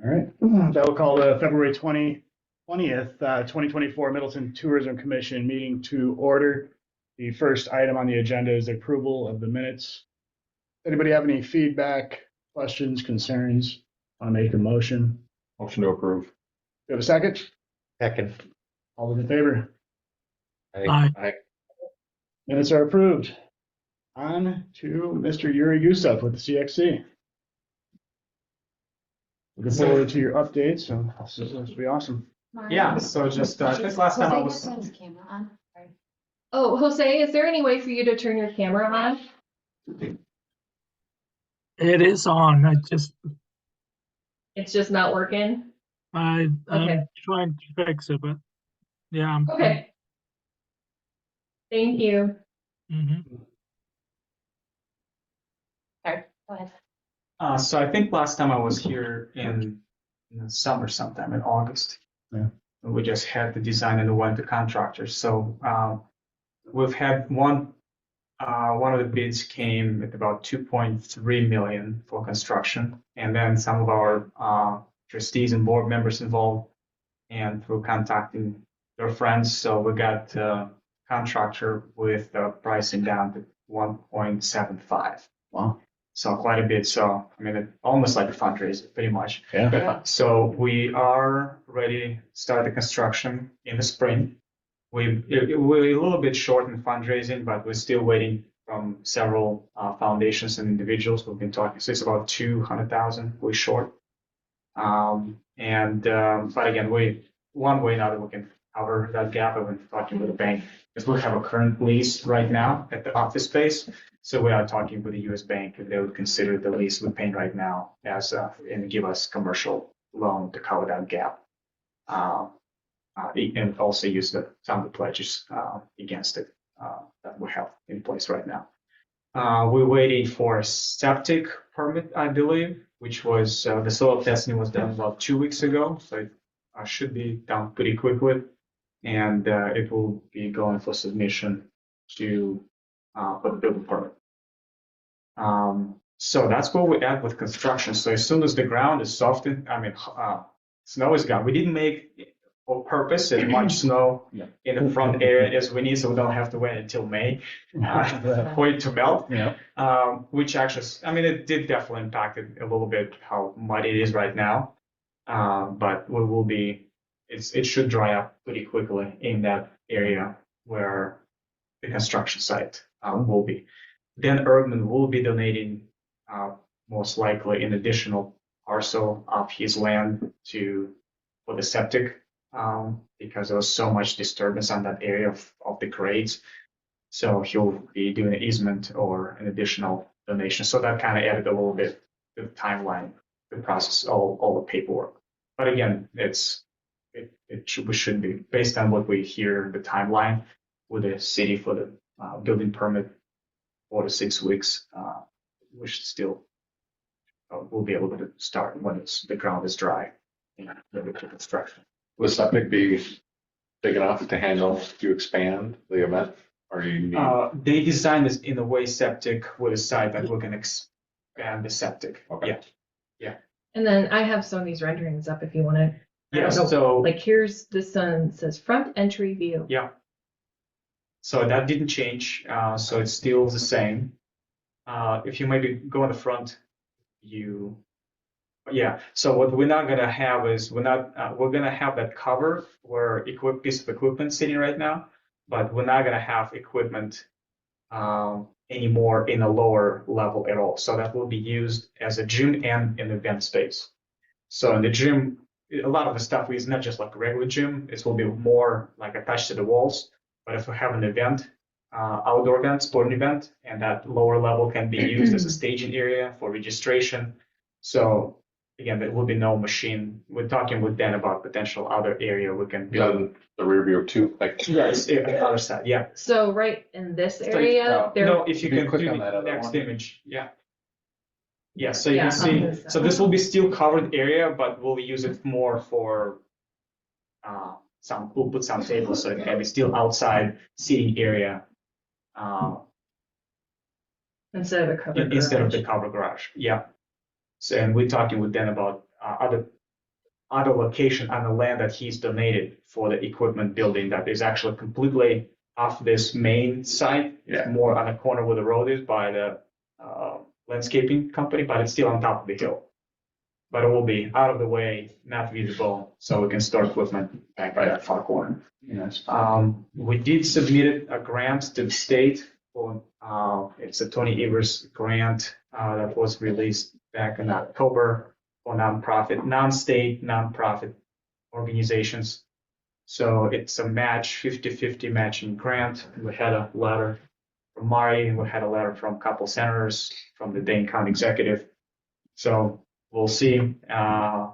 All right, that will call the February 20th, 2024 Middleton Tourism Commission meeting to order. The first item on the agenda is the approval of the minutes. Anybody have any feedback, questions, concerns? Want to make a motion? Motion to approve. Do you have a second? Second. All those in favor? Aye. Minutes are approved. On to Mr. Yuri Yusuf with the CXC. Looking forward to your updates. So this will be awesome. Yeah, so just I think last time I was. Camera on. Sorry. Oh, Jose, is there any way for you to turn your camera on? It is on. It's just not working. I'm Okay. trying to fix it, but yeah. Okay. Thank you. Mhm. Okay, go ahead. So I think last time I was here in the summer, sometime in August. Yeah. We just had the design and went to contractors. So we've had one of the bids came at about 2.3 million for construction, and then some of our trustees and board members involved, and through contacting their friends, so we got contractor with pricing down to 1.75. Wow. So quite a bit. So I mean, almost like a fundraiser, pretty much. Yeah. So we are ready to start the construction in the spring. We're a little bit short in fundraising, but we're still waiting from several foundations and individuals. We've been talking, so it's about 200,000 we're short. But again, one way or another we can cover that gap. I've been talking with the bank because we have a current lease right now at the office space. So we are talking with the U.S. Bank if they would consider the lease we're paying right now as and give us commercial loan to cover that gap. And also use some of the pledges against it that we have in place right now. We're waiting for a septic permit, I believe, which was the soil testing was done about 2 weeks ago, so it should be done pretty quickly, and it will be going for submission to for the building permit. So that's where we're at with construction. So as soon as the ground is softened, snow is gone. We didn't make for purpose as much snow in the front area as we need, so we don't have to wait until May for it to melt. Yeah. Which actually, it did definitely impact it a little bit how muddy it is right now. But we will be. It should dry up pretty quickly in that area where the construction site will be. Then Erdman will be donating most likely an additional parcel of his land for the septic because there was so much disturbance on that area of the grades. So he'll be doing an easement or an additional donation. So that kind of added a little bit to the timeline, the process, all the paperwork. But again, we should be, based on what we hear, the timeline with the city for the building permit, 4 to 6 weeks, we should still, we'll be able to start when the ground is dry, ready for construction. Will septic be big enough to handle to expand the event, or you need? They designed this in a way septic with a site that we can expand the septic. Okay. Yeah. And then I have some of these renderings up if you want to. Yeah. So like here's this one says front entry view. yeah. So that didn't change. So it's still the same. If you maybe go in the front view. Yeah. So what we're not gonna have is we're gonna have that cover where piece of equipment sitting right now, but we're not gonna have equipment anymore in a lower level at all. So that will be used as a gym and an event space. So in the gym, a lot of the stuff is not just like a regular gym. It will be more like attached to the walls. But if we have an event, outdoor event, sporting event, and that lower level can be used as a staging area for registration. So again, there will be no machine. We're talking with Dan about potential other area we can build. The rear view too, like Yes, the other side, yeah. So right in this area, there. No, if you can click do on that the other next one. image, yeah. Yeah, so you Yeah, can see, on this so this will be still covered area, but we'll use it more for we'll put some tables so it can be still outside seating area Instead of a covered instead of garage. the covered garage. Yeah. So and we're talking with Dan about other other location on the land that he's donated for the equipment building that is actually completely off this main site. Yeah. It's more on the corner where the road is by the landscaping company, but it's still on top of the hill. But it will be out of the way, not visible, so we can store equipment back by that far corner. Yes. We did submit a grant to the state for, it's a Tony Evers grant that was released back in October for non-state nonprofit organizations. So it's a match, 50-50 matching grant. We had a letter from Mari, and we had a letter from a couple senators, from the Dane County executive. So we'll see.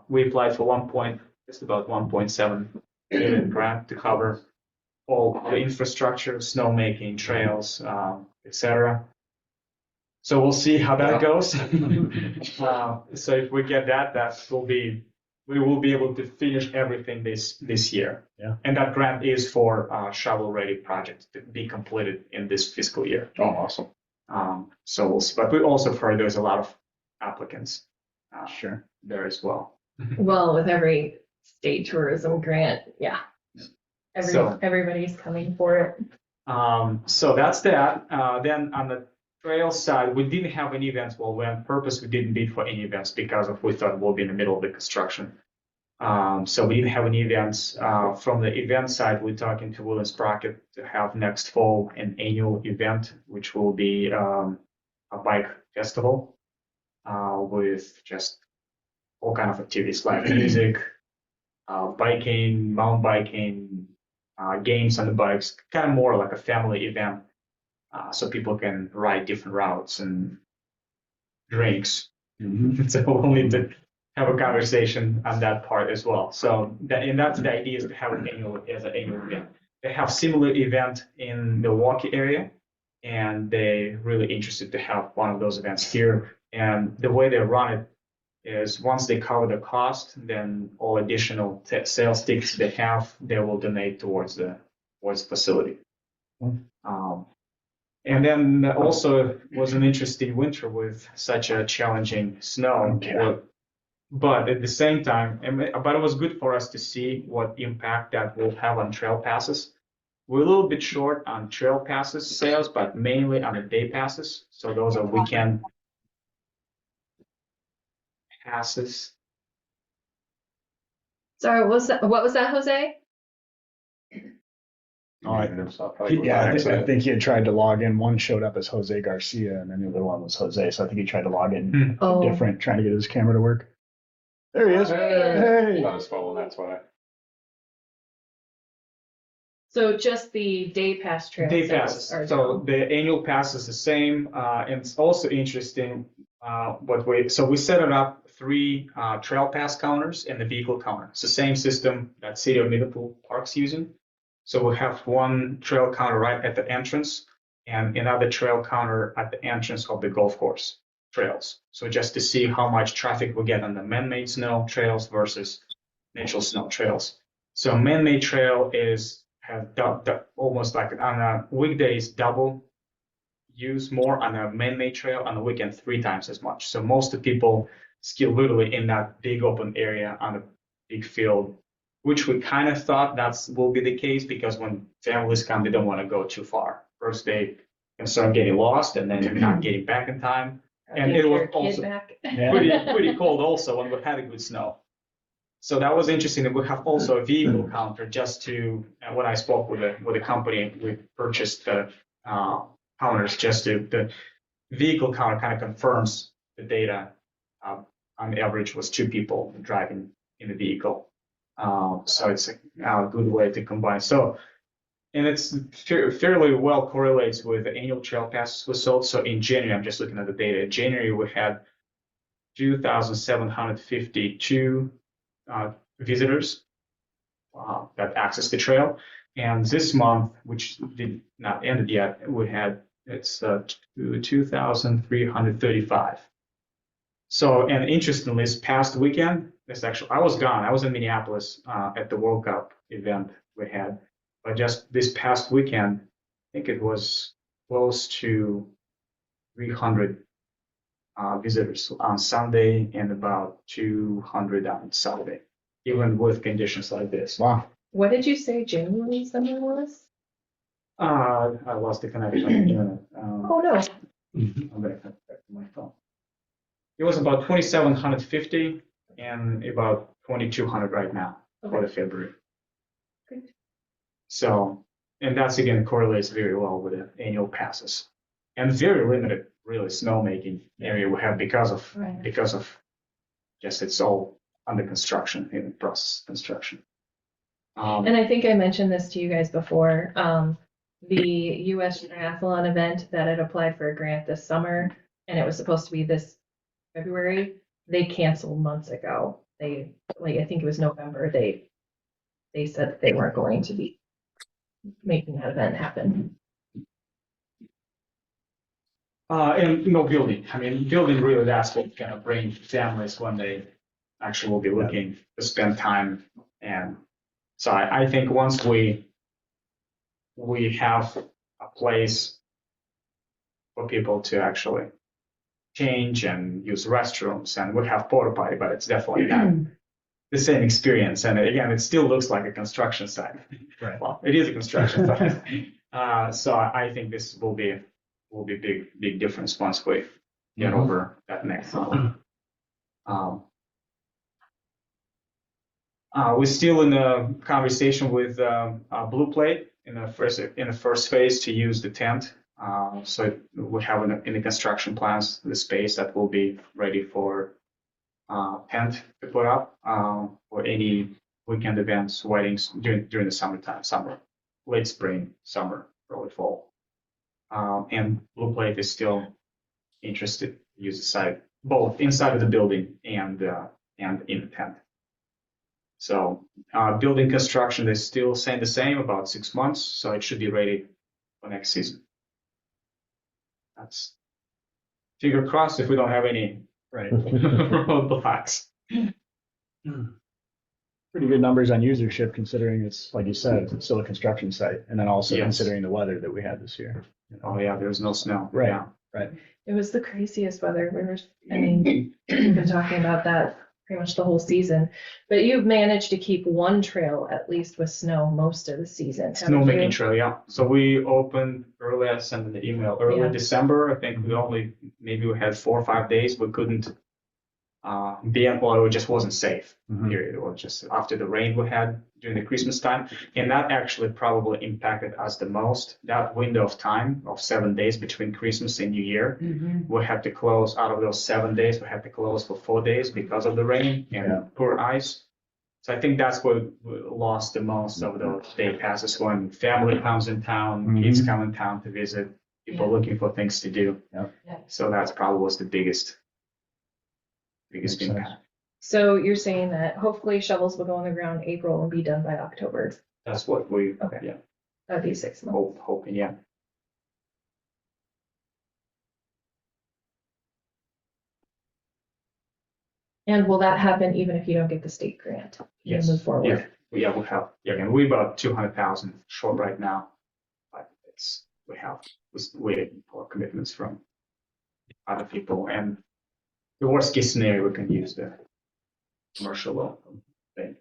We applied for just about 1.7 million grant to cover all the infrastructure, snowmaking, trails, etc. So we'll see how that goes. So if we get that we will be able to finish everything this year. Yeah. And that grant is for shovel-ready projects to be completed in this fiscal year. Oh, awesome. So we'll see. But we also heard there's a lot of applicants Sure. there as well. Well, with every state tourism grant, yeah. So- Everybody's coming for it. So that's that. Then on the trail side, we didn't have any events. Well, we on purpose, we didn't bid for any events because we thought we'll be in the middle of the construction. So we didn't have any events. From the event side, we're talking to Will and Sprocket to have next fall an annual event, which will be a bike festival with just all kind of activities like music, biking, mountain biking, games on the bikes, kind of more like a family event. So people can ride different routes and drinks. So we'll need to have a conversation on that part as well. So that's the idea, is to have an annual event. They have similar event in Milwaukee area, and they're really interested to have one of those events here. And the way they run it is once they cover the cost, then all additional sales tickets they have, they will donate towards the facility. And then also was an interesting winter with such a challenging snow. Yeah. But at the same time, but it was good for us to see what impact that will have on trail passes. We're a little bit short on trail passes sales, but mainly on the day passes. So those are weekend passes. Sorry, what was that, Jose? Oh, I think he had tried to log in. One showed up as Jose Garcia, and then the other one was Jose. So I think he tried to log in Oh. different, trying to get his camera to work. There he is. Hey. Not his phone, that's why. So just the day pass trail. Day sales passes. are So down. the annual pass is the same. And it's also interesting so we set it up 3 trail pass counters and the vehicle counter. It's the same system that City of Middleton Park's using. So we have one trail counter right at the entrance and another trail counter at the entrance of the golf course trails. So just to see how much traffic we get on the man-made snow trails versus natural snow trails. So man-made trail have almost like on weekdays double use more, on a man-made trail on the weekend 3 times as much. So most of the people ski literally in that big open area on a big field, which we kind of thought will be the case, because when families come, they don't want to go too far. First, they can start getting lost, and then not getting back in time. And Get it was your kid also back. Yeah. pretty cold also when we had a good snow. So that was interesting that we have also a vehicle counter just to, when I spoke with the company, we purchased the counters just to, the vehicle counter kind of confirms the data. On average was 2 people driving in the vehicle. So it's a good way to combine. So, and it's fairly well correlates with the annual trail pass results. So in January, I'm just looking at the data. In January, we had 2,752 visitors that access the trail. And this month, which did not end yet, it's 2,335. So, and interestingly, this past weekend, I was gone. I was in Minneapolis at the World Cup event we had. But just this past weekend, I think it was close to 300 visitors on Sunday and about 200 on Saturday. even with conditions like this. Wow. What did you say January summer was? I lost the connection. Oh, no. I'm gonna connect back to my phone. It was about 2,750 and about 2,200 right now for the February. Great. So, and that's again correlates very well with the annual passes, and very limited really snowmaking area we have because of just it's all under construction, in process construction. And I think I mentioned this to you guys before. The US Triathlon event that had applied for a grant this summer, and it was supposed to be this February, they canceled months ago. They, like, I think it was November, they said that they weren't going to be making that event happen. And no building. I mean, building really that's what kind of bring families when they actually will be looking to spend time. And so I think once we have a place for people to actually change and use restrooms, and we have porta potty, but it's definitely not the same experience. And again, it still looks like a construction site. Right. Well, it is a construction site. So I think this will be big difference once we get over that next level. We're still in a conversation with Blue Plate in the first phase to use the tent. So we have in the construction plans the space that will be ready for tent to put up for any weekend events, weddings during the summertime, late spring, summer, early fall. And Blue Plate is still interested to use the site both inside of the building and in the tent. So building construction is still saying the same, about 6 months, so it should be ready for next season. That's fingers crossed if we don't have any roadblocks. Pretty good numbers on usership considering it's, like you said, it's still a construction site. And then also considering the weather that we had this year. Oh yeah, there's no snow. Right. Yeah. Right. It was the craziest weather. We've been talking about that pretty much the whole season. But you've managed to keep one trail at least with snow most of the season. Snowmaking trail, yeah. So we opened early, I sent the email early December. I think maybe we had 4 or 5 days. We couldn't it just wasn't safe, period. Or just after the rain we had during the Christmas time. And that actually probably impacted us the most. That window of time of 7 days between Christmas and New Year, we had to close out of those 7 days. We had to close for 4 days because of the rain and poor ice. So I think that's what we lost the most of those day passes when family comes in town, kids come in town to visit, people looking for things to do. So that's probably was the biggest impact. So you're saying that hopefully shovels will go on the ground April and be done by October. That's what we That'd be 6 months. hoping, yeah. And will that happen even if you don't get the state grant? Yes. Move forward. Yeah, we'll have. Yeah, and we're about 200,000 short right now, but we're waiting for commitments from other people. And the worst case scenario, we can use the commercial loan thing.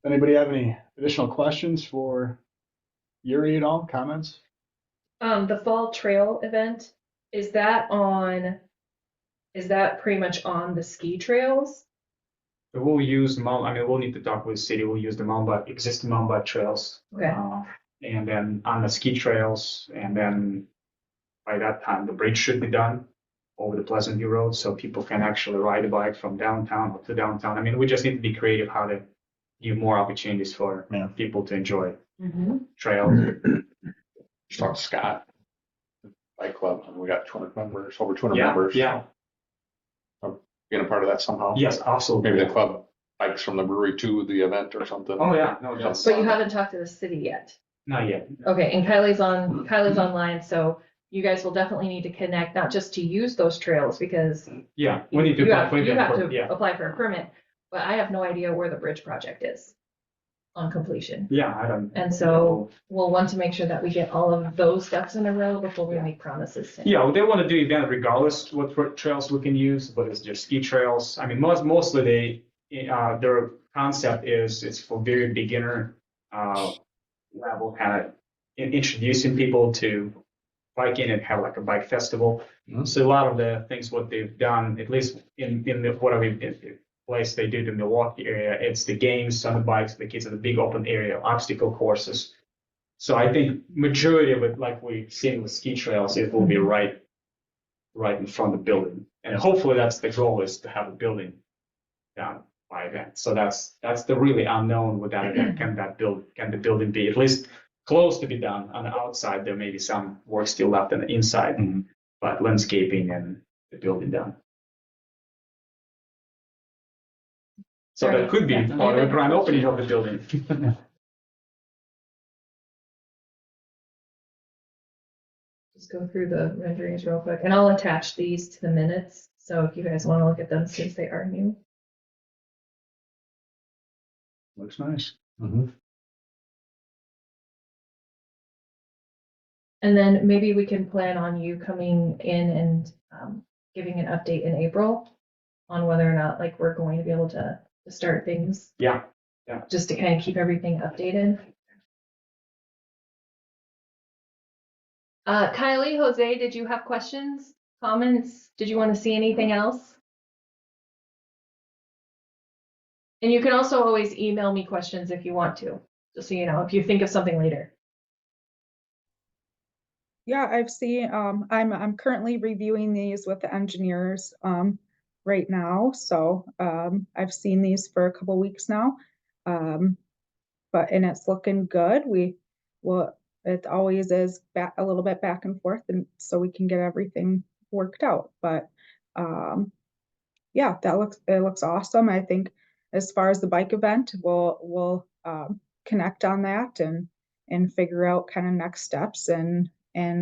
Anybody have any additional questions for Yuri at all? Comments? The fall trail event, is that pretty much on the ski trails? We'll use we'll need to talk with the city. We'll use the existing mountain bike trails. Okay. And then on the ski trails, and then by that time, the bridge should be done over the Pleasant View Road, so people can actually ride a bike from downtown to downtown. I mean, we just need to be creative how to give more opportunities for people to enjoy trails. Just talk to Scott, bike club, and we got 200 members, over 200 members. Yeah. Being a part of that somehow. Yes, absolutely. Maybe the club bikes from the brewery to the event or something. Oh yeah, no, that's. But you haven't talked to the city yet. Not yet. Okay, and Kylie's online, so you guys will definitely need to connect, not just to use those trails, because Yeah, we need to. you have to apply for a permit, but I have no idea where the bridge project is. on completion. Yeah, I don't. And so we'll want to make sure that we get all of those ducks in a row before we make promises. Yeah, well, they want to do event regardless what trails we can use, but it's just ski trails. I mean, mostly their concept is it's for very beginner level, kind of introducing people to biking and have like a bike festival. Mhm. So a lot of the things what they've done, at least in the whatever place they do the Milwaukee area, it's the games on the bikes, the kids at the big open area, obstacle courses. So I think majority of it, like we've seen with ski trails, it will be right in front of the building. And hopefully that's the goal, is to have a building done by then. So that's the really unknown with that event. Can the building be at least close to be done on the outside? There may be some work still left on the inside, Mhm. but landscaping and the building done. So that could be part of the grand opening of the building. Just go through the renderings real quick, and I'll attach these to the minutes. So if you guys want to look at them, since they are new. Looks nice. Mhm. And then maybe we can plan on you coming in and giving an update in April on whether or not like we're going to be able to start things, Yeah. just to kind of keep everything updated. Kylie, Jose, did you have questions, comments? Did you want to see anything else? And you can also always email me questions if you want to, just so you know, if you think of something later. Yeah, I've seen, I'm currently reviewing these with the engineers, right now. So, I've seen these for a couple weeks now. And it's looking good. It always is a little bit back and forth, and so we can get everything worked out. But, yeah, it looks awesome. I think as far as the bike event, we'll connect on that and figure out kind of next steps and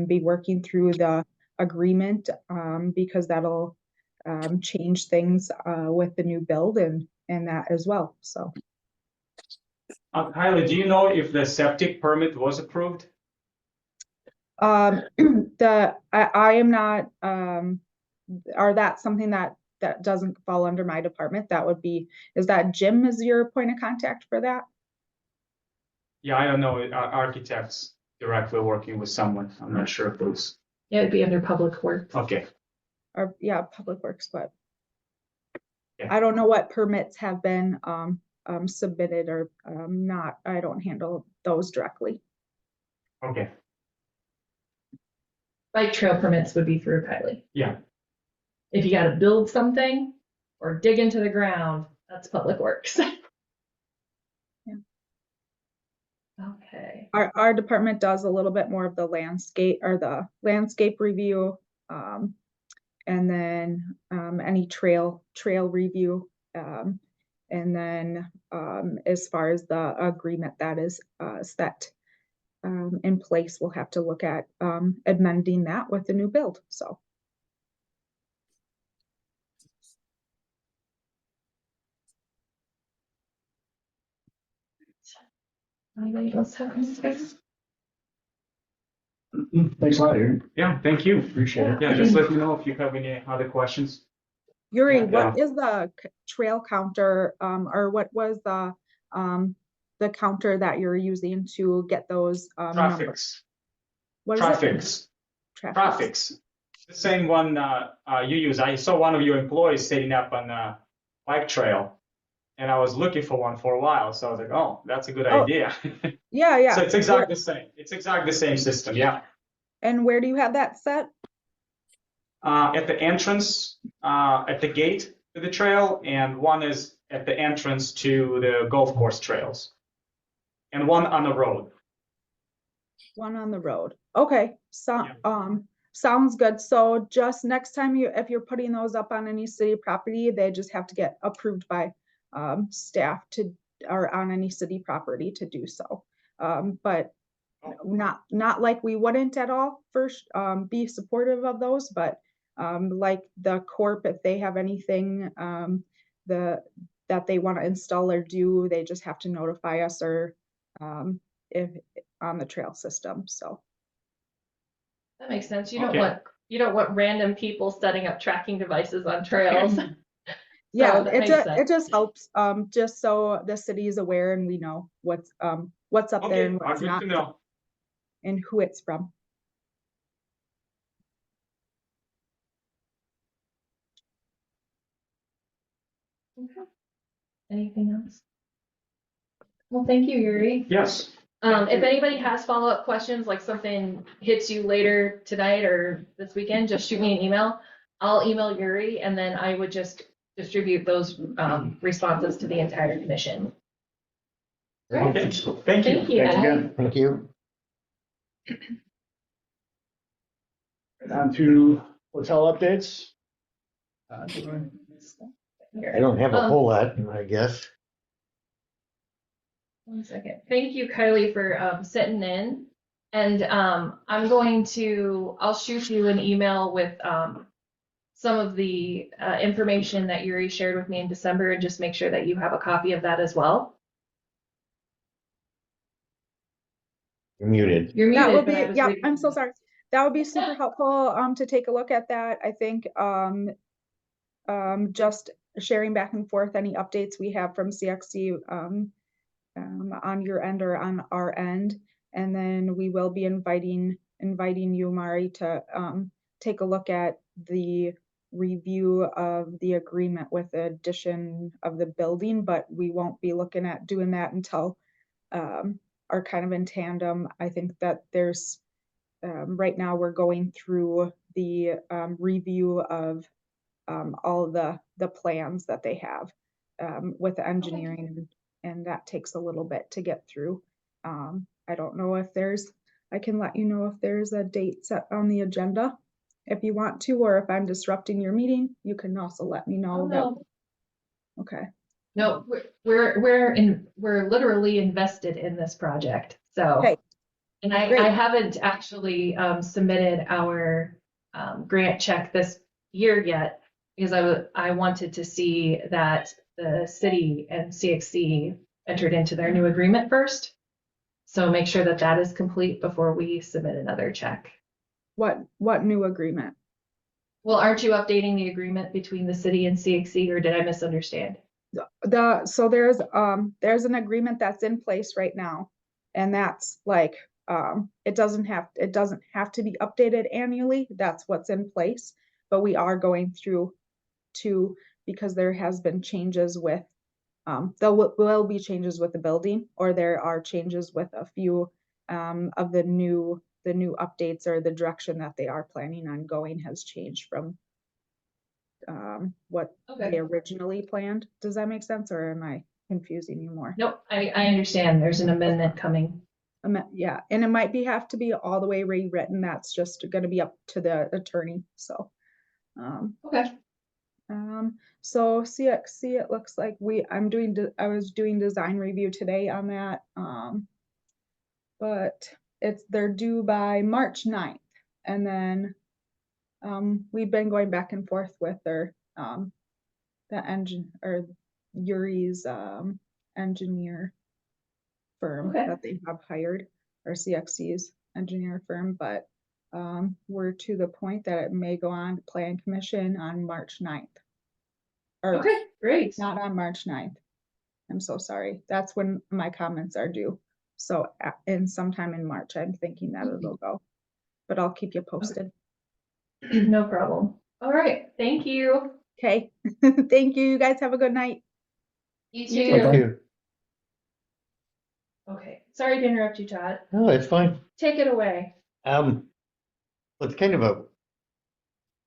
be working through the agreement, because that'll change things with the new build and that as well. So Kylie, do you know if the septic permit was approved? I am not, or that's something that doesn't fall under my department. That would be, is that Jim is your point of contact for that? Yeah, I don't know. Architects directly working with someone. I'm not sure if it was. Yeah, it'd be under public works. Okay. Or yeah, Public Works, but Yeah. I don't know what permits have been submitted or not. I don't handle those directly. Okay. Bike trail permits would be through Kylie. Yeah. If you gotta build something or dig into the ground, that's public works. Yeah. Okay. Our department does a little bit more of the landscape review, and then any trail review, and then as far as the agreement that is set in place, we'll have to look at amending that with the new build. So. Anybody else have anything? Thanks a lot, Aaron. Yeah, thank you. Appreciate it. Yeah, just let me know if you have any other questions. Yuri, Yeah. what is the trail counter, or what was the counter that you're using to get those numbers? Traffics. What is it? Traffics. Traffics. Traffics. The same one you use. I saw one of your employees setting up on a bike trail, and I was looking for one for a while. So I was like, oh, that's a good Oh, idea. Yeah. So it's exactly the same. It's exactly the same system. Yeah. And where do you have that set? At the entrance, at the gate to the trail, and one is at the entrance to the golf course trails, and one on the road. One on the road. Okay, so Yeah. sounds good. So just next time if you're putting those up on any city property, they just have to get approved by staff or on any city property to do so. But not like we wouldn't at all first be supportive of those, but like the corp, if they have anything that that they want to install or do, they just have to notify us or if on the trail system. So That makes sense. Okay. You don't want random people setting up tracking devices on trails. yeah, that it makes just sense. it just helps just so the city is aware and we know what's up there Okay, and what's good not to know. and who it's from. Okay. Anything else? Well, thank you, Yuri. Yes. If anybody has follow-up questions, like something hits you later tonight or this weekend, just shoot me an email. I'll email Yuri and then I would just distribute those responses to the entire commission. Okay, thank you. Thank you. Thanks again. Thank you. On to hotel updates. I don't have a whole lot, I guess. One second. Thank you, Kylie, for sitting in. And I'll shoot you an email with some of the information that Yuri shared with me in December and just make sure that you have a copy of that as well. You're muted. You're That muted, would but I be, was yeah, reading. I'm so sorry. That would be super helpful to take a look at that. I think just sharing back and forth any updates we have from CXC on your end or on our end. And then we will be inviting you, Mari, to take a look at the review of the agreement with the addition of the building, but we won't be looking at doing that until are kind of in tandem. I think that there's right now we're going through the review of all of the plans that they have with the engineering, and that takes a little bit to get through. I don't know if I can let you know if there's a date set on the agenda if you want to, or if I'm disrupting your meeting, you can also let me know. No. Okay. No, we're literally invested in this project. So, Okay. and Great. I haven't actually submitted our grant check this year yet because I wanted to see that the city and CXC entered into their new agreement first. So make sure that that is complete before we submit another check. What new agreement? Well, aren't you updating the agreement between the city and CXC, or did I misunderstand? So there's an agreement that's in place right now, and that's like it doesn't have to be updated annually. That's what's in place, but we are going through because there has been changes with there will be changes with the building, or there are changes with a few of the new updates, or the direction that they are planning on going has changed from what they originally planned. Does that make sense, or am I confusing you more? Nope, I understand. There's an amendment coming. Yeah, and it might have to be all the way rewritten. That's just going to be up to the attorney. So, Okay. So CXC, it looks like I was doing design review today on that. But they're due by March 9th, and then we've been going back and forth with their the engine or Yuri's engineer firm that they have hired, or CXC's engineer firm, but we're to the point that it may go on to Plan Commission on March 9th. Or Okay, great. not on March 9th. I'm so sorry. That's when my comments are due. So in sometime in March, I'm thinking that it'll go, but I'll keep you posted. No problem. All right. Thank you. Okay. Thank you. You guys have a good night. You You too. Thank you. Okay. Sorry to interrupt you, Todd. No, it's fine. Take it away. It's kind of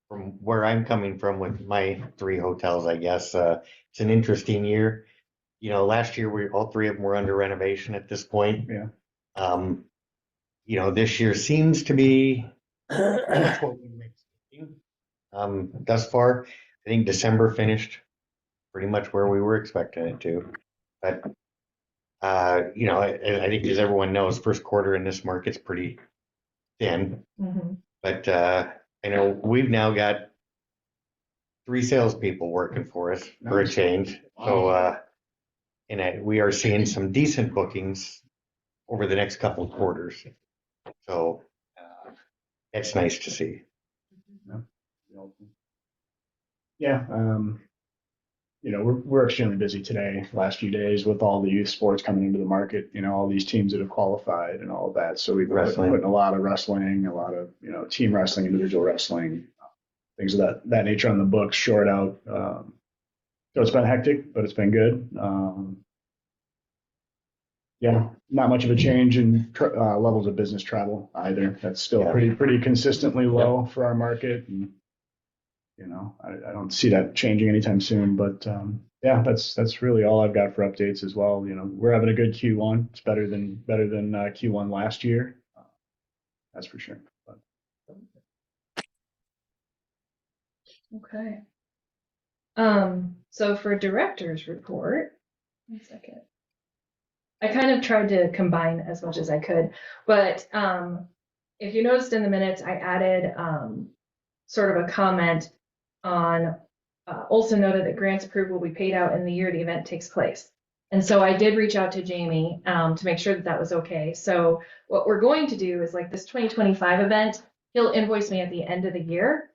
from where I'm coming from with my 3 hotels, I guess, it's an interesting year. You know, last year all 3 of them were under renovation at this point. Yeah. You know, this year seems to be pretty much what we were expecting. Thus far, I think December finished pretty much where we were expecting it to. But you know, I think as everyone knows, first quarter in this market's pretty thin. Mm-hmm. But I know we've now got 3 salespeople working for us for a Nice. change. So, we are seeing some decent bookings over the next couple of quarters. So, it's nice to see. Yeah, we're extremely busy today, last few days with all the youth sports coming into the market, all these teams that have qualified and all of that. So we've been Wrestling. putting a lot of wrestling, a lot of, team wrestling, individual wrestling, things of that nature on the books, short out. So it's been hectic, but it's been good. Yeah, not much of a change in levels of business travel either. That's still Yeah. pretty consistently low for our market. And, I don't see that changing anytime soon, but, yeah, that's really all I've got for updates as well. We're having a good Q1. It's better than Q1 last year. That's for sure. But, Okay. So for director's report, 1 second. I kind of tried to combine as much as I could, but if you noticed in the minutes, I added sort of a comment on Olson noted that grants approved will be paid out in the year the event takes place. And so I did reach out to Jamie to make sure that was okay. So what we're going to do is like this 2025 event, he'll invoice me at the end of the year,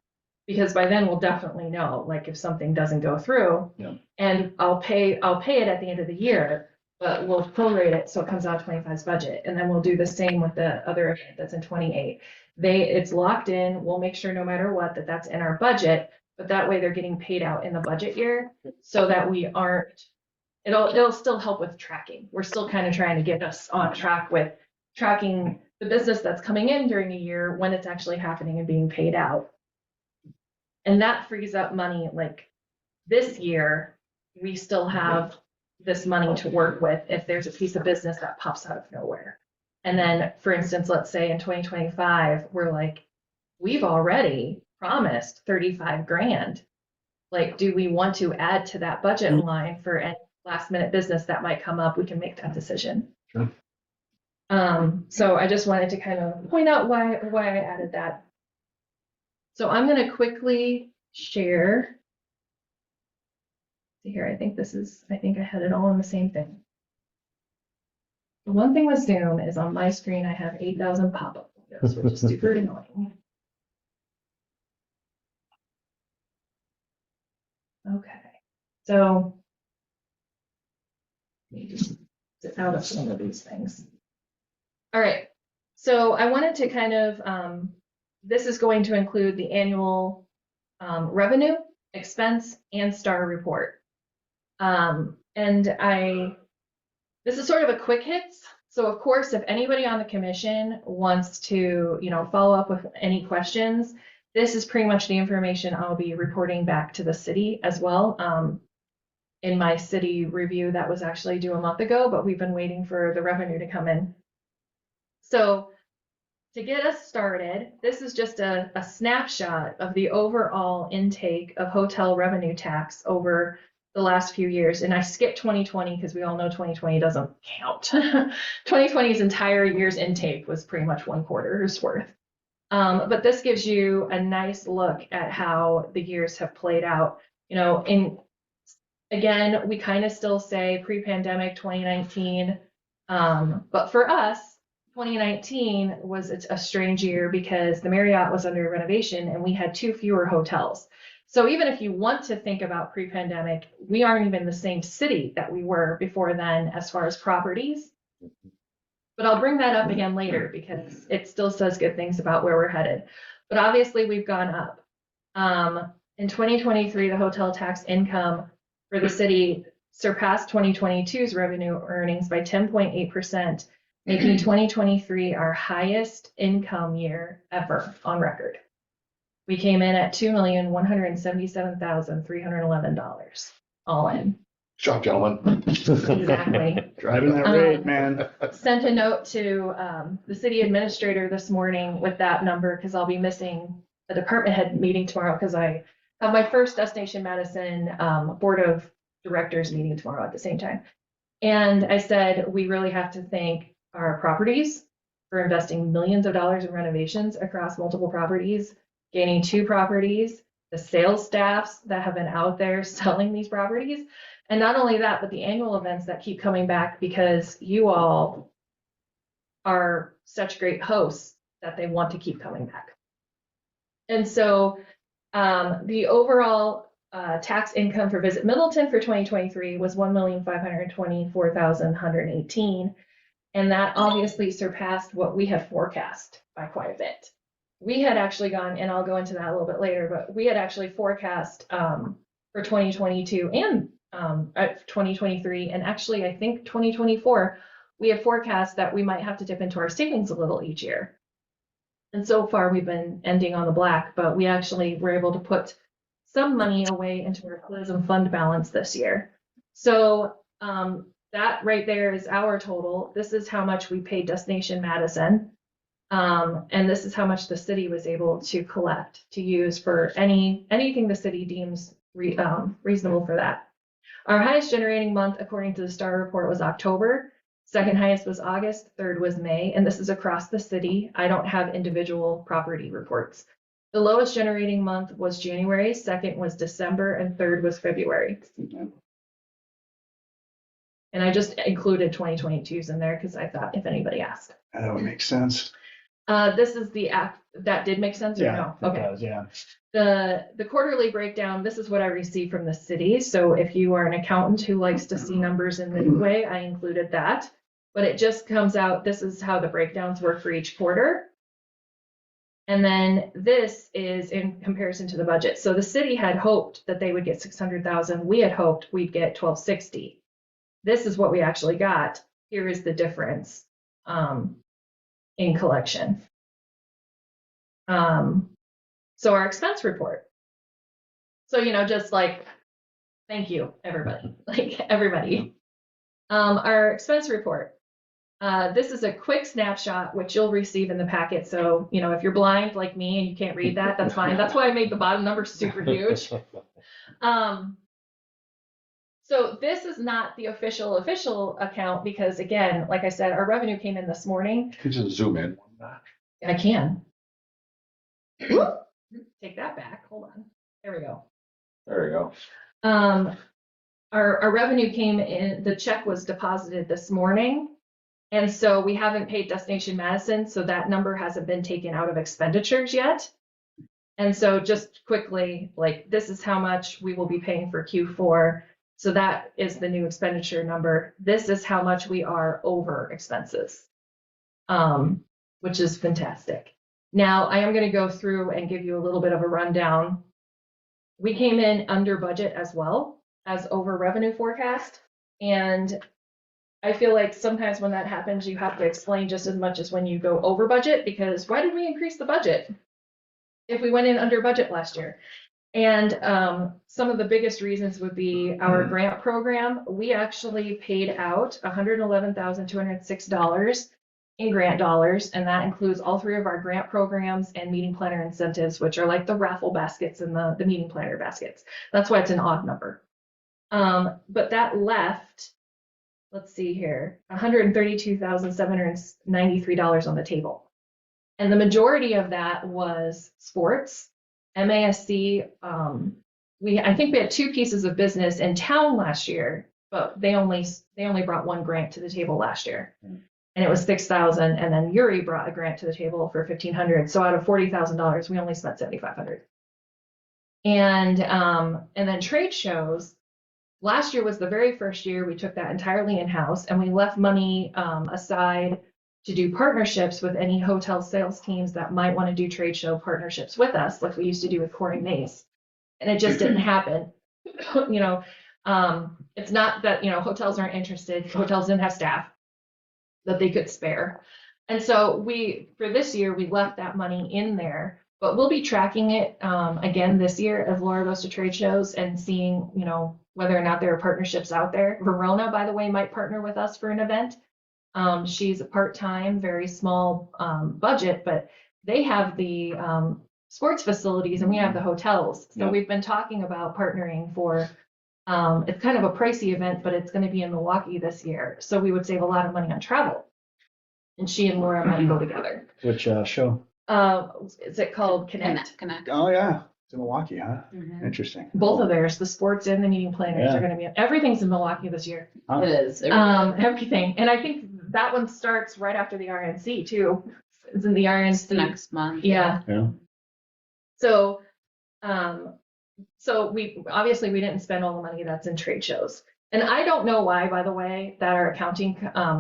because by then we'll definitely know, like, if something doesn't go through. Yeah. And I'll pay it at the end of the year, but we'll prorate it so it comes out of 25's budget. And then we'll do the same with the other event that's in 28. It's locked in. We'll make sure no matter what that's in our budget, but that way they're getting paid out in the budget year so that we aren't, it'll still help with tracking. We're still kind of trying to get us on track with tracking the business that's coming in during a year, when it's actually happening and being paid out. And that frees up money. Like this year, we still have this money to work with if there's a piece of business that pops out of nowhere. And then, for instance, let's say in 2025, we're like, we've already promised 35 grand. Like, do we want to add to that budget line for any last minute business that might come up? We can make that decision. Sure. So I just wanted to kind of point out why I added that. So I'm going to quickly share. See here, I think I had it all in the same thing. The one thing with Zoom is on my screen, I have 8,000 pop-up windows, which is super annoying. Okay, so let me just get out of some of these things. All right, so I wanted to kind of, this is going to include the annual revenue, expense, and STAR report. This is sort of a quick hits. So of course, if anybody on the commission wants to, follow up with any questions, this is pretty much the information I'll be reporting back to the city as well. In my city review that was actually due a month ago, but we've been waiting for the revenue to come in. So to get us started, this is just a snapshot of the overall intake of hotel revenue tax over the last few years. And I skipped 2020 because we all know 2020 doesn't count. 2020's entire year's intake was pretty much 1 quarter's worth. But this gives you a nice look at how the years have played out. Again, we kind of still say pre-pandemic 2019. But for us, 2019 was a strange year because the Marriott was under renovation and we had 2 fewer hotels. So even if you want to think about pre-pandemic, we aren't even the same city that we were before then as far as properties. But I'll bring that up again later because it still says good things about where we're headed. But obviously we've gone up. In 2023, the hotel tax income for the city surpassed 2022's revenue earnings by 10.8%, making 2023 our highest income year ever on record. We came in at $2,177,311 all in. Good job, gentlemen. Exactly. Driving that rate, man. Sent a note to the city administrator this morning with that number because I'll be missing a department head meeting tomorrow because I have my first Destination Madison board of directors meeting tomorrow at the same time. And I said, we really have to thank our properties for investing millions of dollars in renovations across multiple properties, gaining 2 properties, the sales staffs that have been out there selling these properties. And not only that, but the annual events that keep coming back because you all are such great hosts that they want to keep coming back. And so the overall tax income for Visit Middleton for 2023 was $1,524,118. And that obviously surpassed what we had forecast by quite a bit. We had actually gone, and I'll go into that a little bit later, but we had actually forecast for 2022 and 2023, and actually I think 2024, we had forecast that we might have to dip into our savings a little each year. And so far we've been ending on the black, but we actually were able to put some money away into our tourism fund balance this year. So that right there is our total. This is how much we paid Destination Madison. And this is how much the city was able to collect to use for anything the city deems reasonable for that. Our highest generating month, according to the STAR report, was October. Second highest was August. Third was May. And this is across the city. I don't have individual property reports. The lowest generating month was January. Second was December. And third was February. And I just included 2022s in there because I thought if anybody asked. That would make sense. This is the act that did make sense or Yeah, no? it Okay. does, yeah. The quarterly breakdown, this is what I received from the city. So if you are an accountant who likes to see numbers in the way, I included that. But it just comes out, this is how the breakdowns work for each quarter. And then this is in comparison to the budget. So the city had hoped that they would get 600,000. We had hoped we'd get 1260. This is what we actually got. Here is the difference in collection. So our expense report. So, just like, thank you, everybody, like everybody. Our expense report. This is a quick snapshot, which you'll receive in the packet. So, if you're blind like me and you can't read that, that's fine. That's why I made the bottom number super huge. So this is not the official account because, again, like I said, our revenue came in this morning. Could you just zoom in on that? I can. Take that back. Hold on. There we go. There you go. Our revenue came in, the check was deposited this morning. And so we haven't paid Destination Madison, so that number hasn't been taken out of expenditures yet. And so just quickly, like this is how much we will be paying for Q4. So that is the new expenditure number. This is how much we are over expenses, which is fantastic. Now I am going to go through and give you a little bit of a rundown. We came in under budget as well as over revenue forecast. And I feel like sometimes when that happens, you have to explain just as much as when you go over budget, because why did we increase the budget if we went in under budget last year? And some of the biggest reasons would be our grant program. We actually paid out $111,206 in grant dollars, and that includes all three of our grant programs and meeting planner incentives, which are like the raffle baskets and the meeting planner baskets. That's why it's an odd number. But that left, let's see here, $132,793 on the table. And the majority of that was sports. MASC, I think we had two pieces of business in town last year, but they only brought one grant to the table last year. And it was $6,000, and then Yuri brought a grant to the table for $1,500. So out of $40,000, we only spent $7,500. And then trade shows. Last year was the very first year we took that entirely in-house, and we left money aside to do partnerships with any hotel sales teams that might want to do trade show partnerships with us, like we used to do with Corey Mays. And it just didn't happen. It's not that, hotels aren't interested. Hotels didn't have staff that they could spare. And so for this year, we left that money in there, but we'll be tracking it again this year as Laura goes to trade shows and seeing, whether or not there are partnerships out there. Verona, by the way, might partner with us for an event. She's a part-time, very small budget, but they have the sports facilities and we have the hotels. So we've been talking about partnering for, it's kind of a pricey event, but it's going to be in Milwaukee this year. So we would save a lot of money on travel. And she and Laura might go together. Which show? Is it called Connect? Oh, yeah. It's in Milwaukee, huh? Mhm. Interesting. Both of theirs, the sports and the meeting planners Yeah. are gonna be, everything's in Milwaukee this year. Huh? It is. Everything. And I think that one starts right after the RNC too. It's in the It's the RNC. next month. Yeah. Yeah. So, so we didn't spend all the money that's in trade shows. And I don't know why, by the way, that our accounting,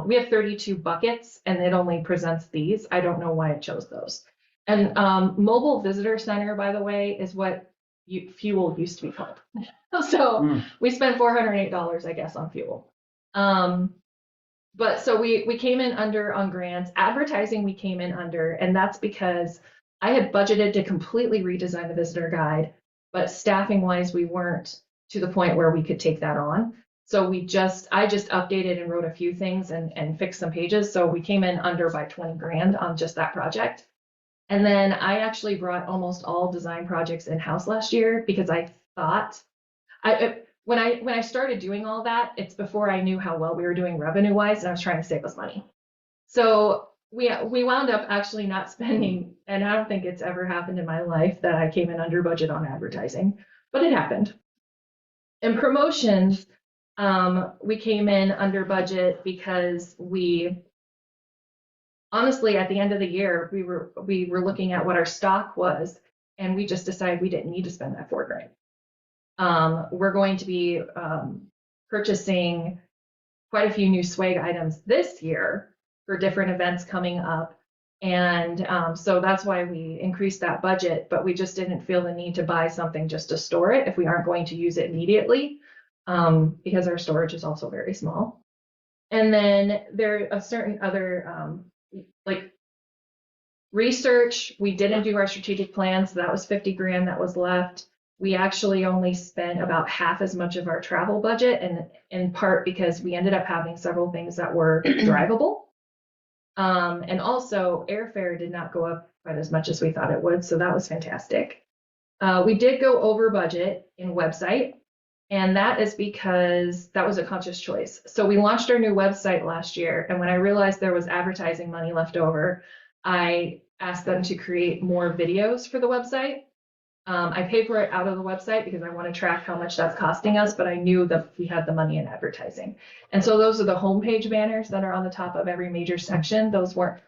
we have 32 buckets and it only presents these. I don't know why it chose those. And mobile visitor center, by the way, is what fuel used to be called. So we spent $408, I guess, on fuel. But so we came in under on grants. Advertising we came in under, and that's because I had budgeted to completely redesign the visitor guide, but staffing wise, we weren't to the point where we could take that on. So I just updated and wrote a few things and fixed some pages. So we came in under by 20 grand on just that project. And then I actually brought almost all design projects in-house last year because I thought when I started doing all that, it's before I knew how well we were doing revenue wise, and I was trying to save us money. So we wound up actually not spending, and I don't think it's ever happened in my life that I came in under budget on advertising, but it happened. And promotions, we came in under budget because honestly, at the end of the year, we were looking at what our stock was, and we just decided we didn't need to spend that $4 grand. We're going to be purchasing quite a few new swag items this year for different events coming up. And so that's why we increased that budget, but we just didn't feel the need to buy something just to store it if we aren't going to use it immediately, because our storage is also very small. And then there are certain other, like research, we didn't do our strategic plan, so that was 50 grand that was left. We actually only spent about half as much of our travel budget, and in part because we ended up having several things that were drivable. And also airfare did not go up quite as much as we thought it would, so that was fantastic. We did go over budget in website, and that is because that was a conscious choice. So we launched our new website last year, and when I realized there was advertising money left over, I asked them to create more videos for the website. I paid for it out of the website because I want to track how much that's costing us, but I knew that we had the money in advertising. And so those are the homepage banners that are on the top of every major section. Those weren't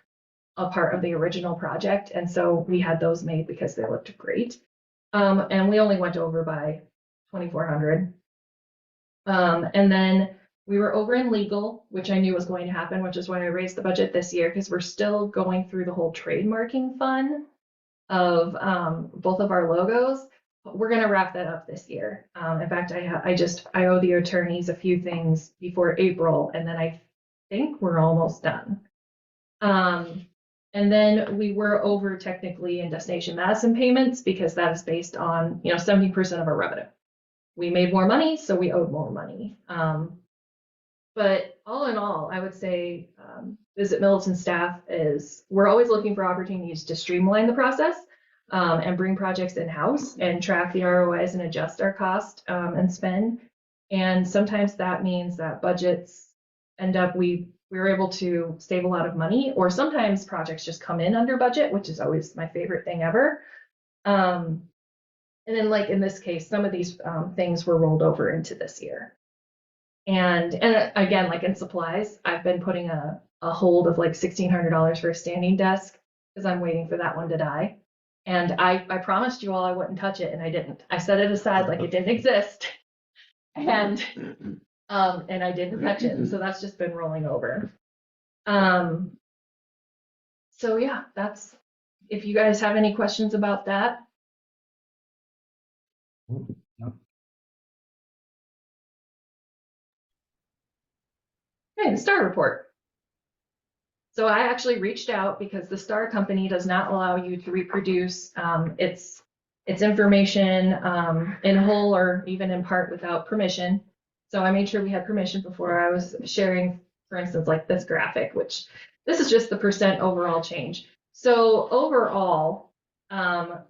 a part of the original project. And so we had those made because they looked great. And we only went over by 2,400. And then we were over in legal, which I knew was going to happen, which is why I raised the budget this year, because we're still going through the whole trademarking fun of both of our logos. We're going to wrap that up this year. In fact, I owe the attorneys a few things before April, and then I think we're almost done. And then we were over technically in Destination Madison payments because that is based on 70% of our revenue. We made more money, so we owed more money. But all in all, I would say Visit Middleton staff we're always looking for opportunities to streamline the process and bring projects in-house and track the ROIs and adjust our cost and spend. And sometimes that means that budgets end up, we were able to save a lot of money, or sometimes projects just come in under budget, which is always my favorite thing ever. And then like in this case, some of these things were rolled over into this year. And again, like in supplies, I've been putting a hold of like $1,600 for a standing desk because I'm waiting for that one to die. And I promised you all I wouldn't touch it, and I didn't. I set it aside like it didn't exist. And I didn't touch it. So that's just been rolling over. So yeah, that's, if you guys have any questions about that. Okay, the STAR report. So I actually reached out because the STAR company does not allow you to reproduce its information in whole or even in part without permission. So I made sure we had permission before I was sharing, for instance, like this graphic, which this is just the percent overall change. So overall, the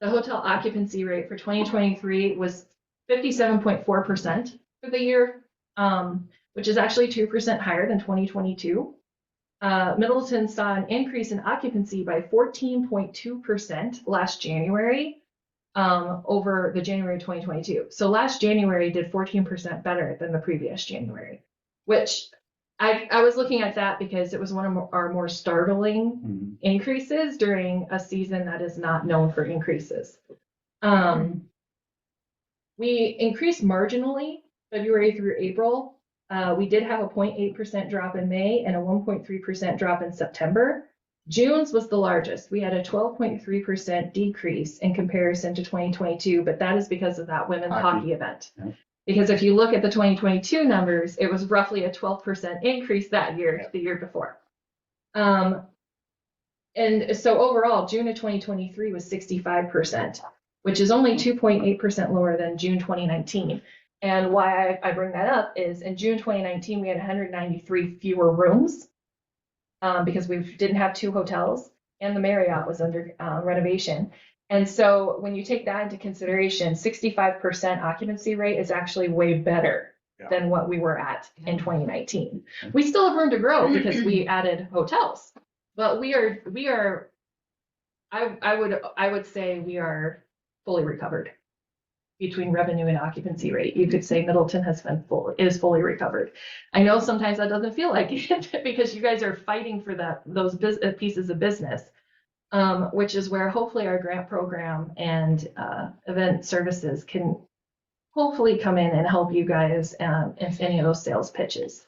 hotel occupancy rate for 2023 was 57.4% for the year, which is actually 2% higher than 2022. Middleton saw an increase in occupancy by 14.2% last January over the January 2022. So last January did 14% better than the previous January, which I was looking at that because it was one of our more startling increases during a season that is not known for increases. We increased marginally February through April. We did have a 0.8% drop in May and a 1.3% drop in September. June's was the largest. We had a 12.3% decrease in comparison to 2022, but that is because of that women's hockey event. Yeah. Because if you look at the 2022 numbers, it was roughly a 12% increase that year, the year before. And so overall, June of 2023 was 65%, which is only 2.8% lower than June 2019. And why I bring that up is in June 2019, we had 193 fewer rooms because we didn't have 2 hotels and the Marriott was under renovation. And so when you take that into consideration, 65% occupancy rate is actually way better than what we were at in 2019. We still have room to grow because we added hotels, but I would say we are fully recovered between revenue and occupancy rate. You could say Middleton is fully recovered. I know sometimes that doesn't feel like it because you guys are fighting for those pieces of business. Which is where hopefully our grant program and event services can hopefully come in and help you guys in any of those sales pitches.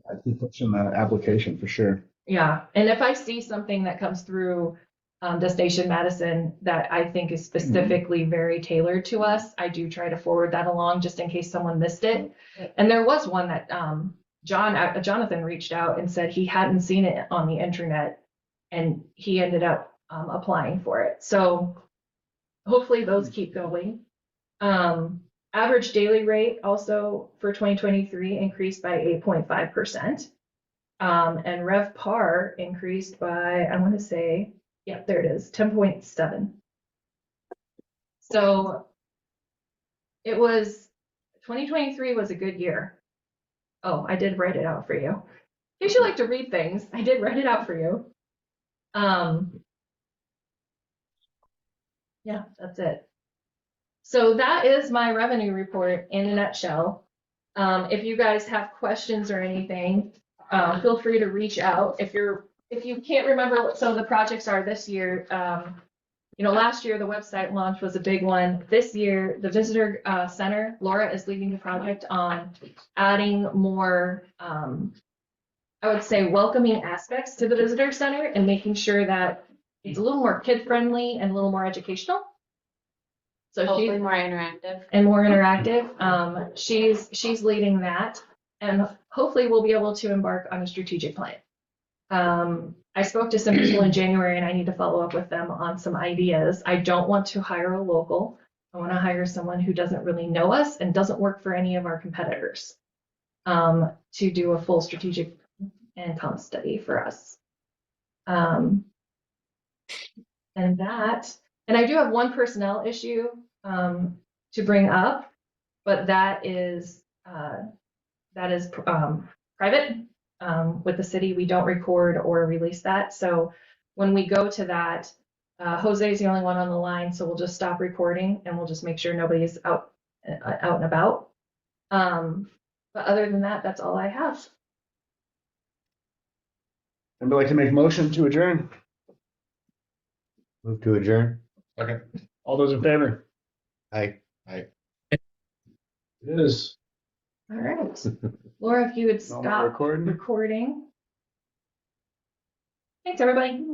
I keep pushing the application for sure. Yeah, and if I see something that comes through Destination Madison that I think is specifically very tailored to us, I do try to forward that along just in case someone missed it. And there was one that Jonathan reached out and said he hadn't seen it on the internet. And he ended up applying for it. So hopefully those keep going. Average daily rate also for 2023 increased by 8.5%. And RevPAR increased by, I want to say, yeah, there it is, 10.7. So it was, 2023 was a good year. Oh, I did write it out for you. In case you like to read things, I did write it out for you. Yeah, that's it. So that is my revenue report in a nutshell. If you guys have questions or anything, feel free to reach out. If you can't remember what some of the projects are this year, last year the website launch was a big one. This year, the visitor center, Laura is leading the project on adding more I would say welcoming aspects to the visitor center and making sure that it's a little more kid friendly and a little more educational. So hopefully more interactive. And more interactive. She's leading that, and hopefully we'll be able to embark on a strategic plan. I spoke to some people in January and I need to follow up with them on some ideas. I don't want to hire a local. I want to hire someone who doesn't really know us and doesn't work for any of our competitors to do a full strategic and comp study for us. And I do have one personnel issue to bring up, but that is private with the city. We don't record or release that. So when we go to that, Jose is the only one on the line, so we'll just stop recording and we'll just make sure nobody's out and about. But other than that, that's all I have. I'd like to make a motion to adjourn. Move to adjourn. Okay. All those in favor? Aye. It is. All right. Laura, if you would No more stop recording. recording. Thanks, everybody.